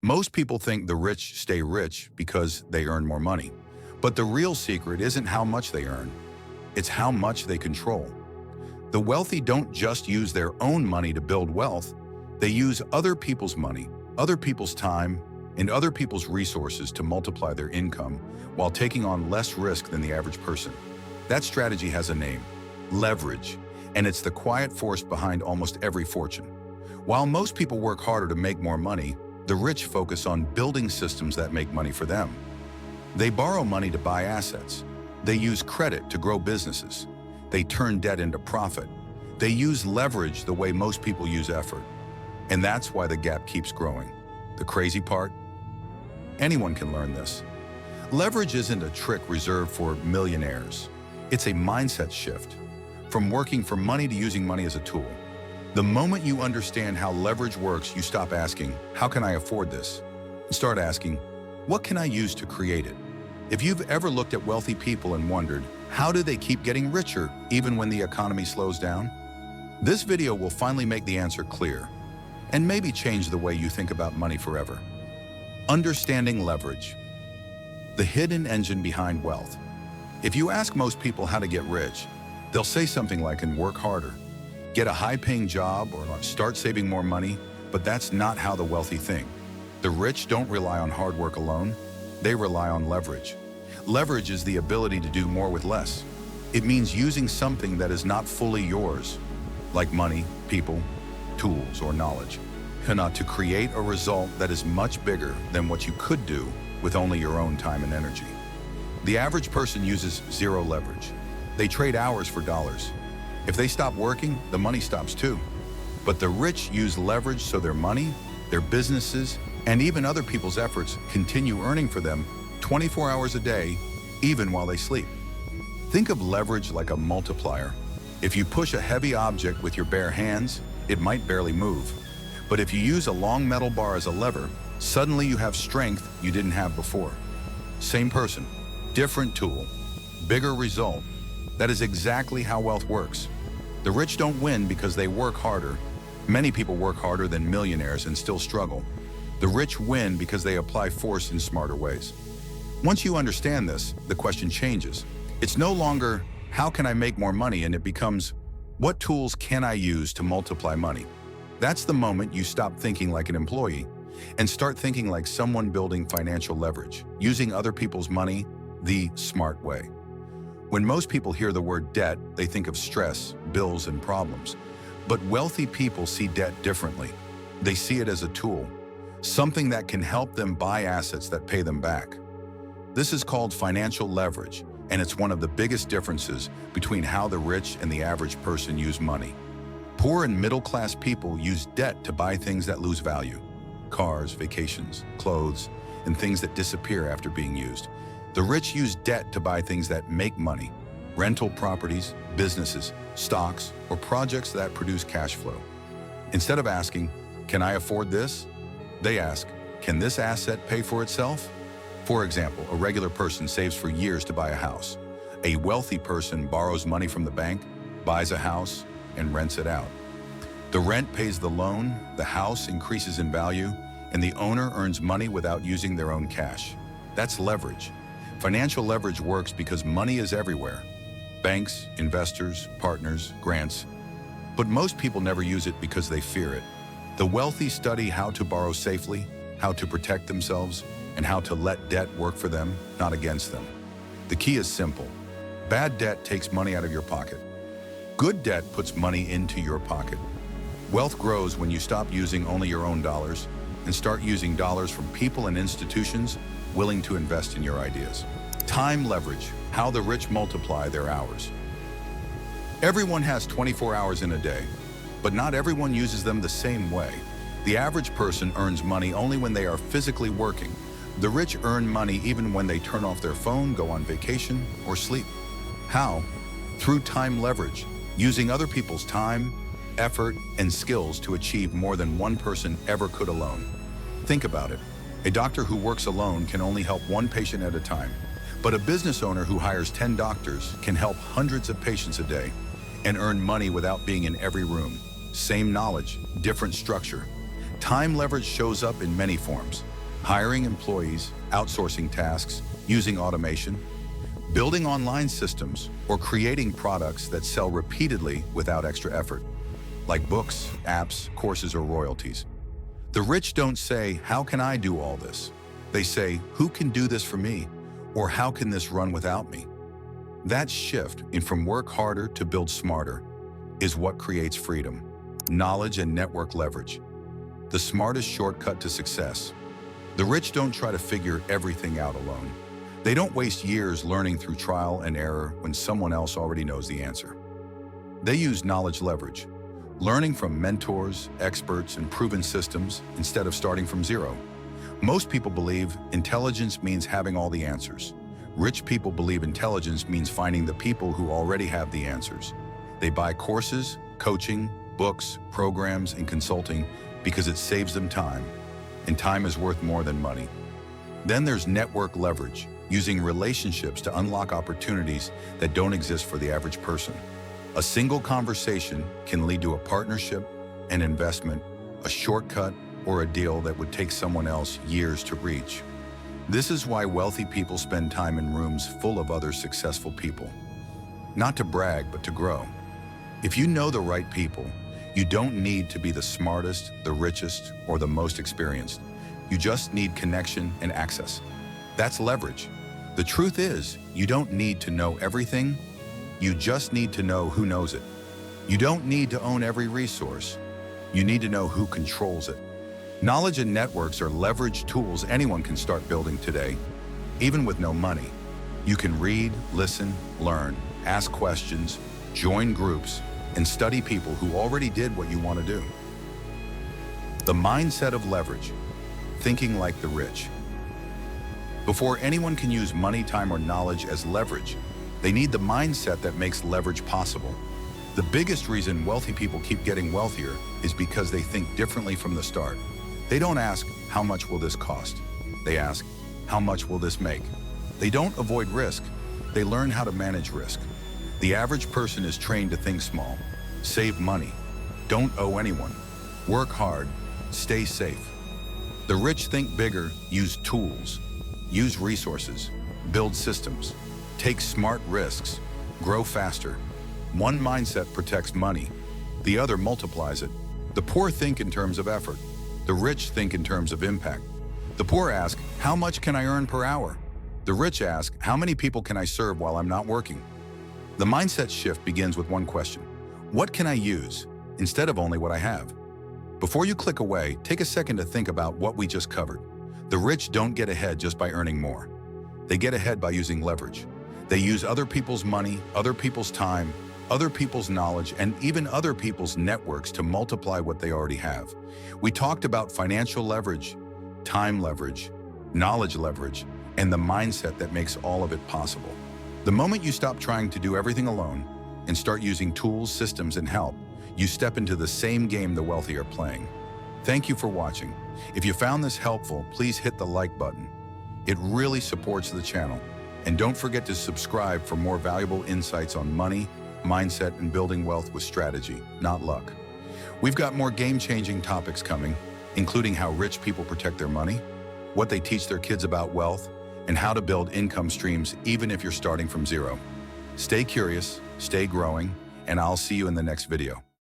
Most people think the rich stay rich because they earn more money. But the real secret isn't how much they earn, it's how much they control. The wealthy don't just use their own money to build wealth, they use other people's money, other people's time, and other people's resources to multiply their income while taking on less risk than the average person. That strategy has a name: leverage, and it's the quiet force behind almost every fortune. While most people work harder to make more money, the rich focus on building systems that make money for them. They borrow money to buy assets. They use credit to grow businesses. They turn debt into profit. They use leverage the way most people use effort. And that's why the gap keeps growing. The crazy part? Anyone can learn this. Leverage isn't a trick reserved for millionaires. It's a mindset shift, from working for money to using money as a tool. The moment you understand how leverage works, you stop asking, "How can I afford this?" and start asking, "What can I use to create it?" If you've ever looked at wealthy people and wondered, how do they keep getting richer even when the economy slows down? This video will finally make the answer clear, and maybe change the way you think about money forever. Understanding leverage, the hidden engine behind wealth. If you ask most people how to get rich, they'll say something like, "And work harder, get a high-paying job, or start saving more money," but that's not how the wealthy think. The rich don't rely on hard work alone, they rely on leverage. Leverage is the ability to do more with less. It means using something that is not fully yours, like money, people, tools, or knowledge, to create a result that is much bigger than what you could do with only your own time and energy. The average person uses zero leverage. They trade hours for dollars. If they stop working, the money stops too. But the rich use leverage so their money, their businesses, and even other people's efforts continue earning for them 24 hours a day, even while they sleep. Think of leverage like a multiplier. If you push a heavy object with your bare hands, it might barely move. But if you use a long metal bar as a lever, suddenly you have strength you didn't have before. Same person, different tool, bigger result. That is exactly how wealth works. The rich don't win because they work harder. Many people work harder than millionaires and still struggle. The rich win because they apply force in smarter ways. Once you understand this, the question changes. It's no longer, "How can I make more money?" and it becomes, "What tools can I use to multiply money?" That's the moment you stop thinking like an employee and start thinking like someone building financial leverage, using other people's money the smart way. When most people hear the word debt, they think of stress, bills, and problems. But wealthy people see debt differently. They see it as a tool, something that can help them buy assets that pay them back. This is called financial leverage, and it's one of the biggest differences between how the rich and the average person use money. Poor and middle-class people use debt to buy things that lose value: cars, vacations, clothes, and things that disappear after being used. The rich use debt to buy things that make money: rental properties, businesses, stocks, or projects that produce cash flow. Instead of asking, "Can I afford this?" they ask, "Can this asset pay for itself?" For example, a regular person saves for years to buy a house. A wealthy person borrows money from the bank, buys a house, and rents it out. The rent pays the loan, the house increases in value, and the owner earns money without using their own cash. That's leverage. Financial leverage works because money is everywhere: banks, investors, partners, grants. But most people never use it because they fear it. The wealthy study how to borrow safely, how to protect themselves, and how to let debt work for them, not against them. The key is simple. Bad debt takes money out of your pocket. Good debt puts money into your pocket. Wealth grows when you stop using only your own dollars and start using dollars from people and institutions willing to invest in your ideas. Time leverage, how the rich multiply their hours. Everyone has 24 hours in a day, but not everyone uses them the same way. The average person earns money only when they are physically working. The rich earn money even when they turn off their phone, go on vacation, or sleep. How? Through time leverage, using other people's time, effort, and skills to achieve more than one person ever could alone. Think about it. A doctor who works alone can only help one patient at a time, but a business owner who hires 10 doctors can help hundreds of patients a day and earn money without being in every room. Same knowledge, different structure. Time leverage shows up in many forms. Hiring employees, outsourcing tasks, using automation, building online systems, or creating products that sell repeatedly without extra effort, like books, apps, courses, or royalties. The rich don't say, "How can I do all this?" They say, "Who can do this for me?" Or "How can this run without me?" That shift in from work harder to build smarter is what creates freedom, knowledge, and network leverage. The smartest shortcut to success. The rich don't try to figure everything out alone. They don't waste years learning through trial and error when someone else already knows the answer. They use knowledge leverage, learning from mentors, experts, and proven systems instead of starting from zero. Most people believe intelligence means having all the answers. Rich people believe intelligence means finding the people who already have the answers. They buy courses, coaching, books, programs, and consulting because it saves them time, and time is worth more than money. Then there's network leverage, using relationships to unlock opportunities that don't exist for the average person. A single conversation can lead to a partnership, an investment, a shortcut, or a deal that would take someone else years to reach. This is why wealthy people spend time in rooms full of other successful people. Not to brag, but to grow. If you know the right people, you don't need to be the smartest, the richest, or the most experienced. You just need connection and access. That's leverage. The truth is, you don't need to know everything. You just need to know who knows it. You don't need to own every resource. You need to know who controls it. Knowledge and networks are leverage tools anyone can start building today, even with no money. You can read, listen, learn, ask questions, join groups, and study people who already did what you want to do. The mindset of leverage, thinking like the rich. Before anyone can use money, time, or knowledge as leverage, they need the mindset that makes leverage possible. The biggest reason wealthy people keep getting wealthier is because they think differently from the start. They don't ask, "How much will this cost?" They ask, "How much will this make?" They don't avoid risk. They learn how to manage risk. The average person is trained to think small, save money, don't owe anyone, work hard, stay safe. The rich think bigger, use tools, use resources, build systems, take smart risks, grow faster. One mindset protects money, the other multiplies it. The poor think in terms of effort. The rich think in terms of impact. The poor ask, "How much can I earn per hour?" The rich ask, "How many people can I serve while I'm not working?" The mindset shift begins with one question: what can I use, instead of only what I have? Before you click away, take a second to think about what we just covered. The rich don't get ahead just by earning more. They get ahead by using leverage. They use other people's money, other people's time, other people's knowledge, and even other people's networks to multiply what they already have. We talked about financial leverage, time leverage, knowledge leverage, and the mindset that makes all of it possible. The moment you stop trying to do everything alone and start using tools, systems, and help, you step into the same game the wealthy are playing. Thank you for watching. If you found this helpful, please hit the like button. It really supports the channel. And don't forget to subscribe for more valuable insights on money, mindset, and building wealth with strategy, not luck. We've got more game-changing topics coming, including how rich people protect their money, what they teach their kids about wealth, and how to build income streams even if you're starting from zero. Stay curious, stay growing, and I'll see you in the next video.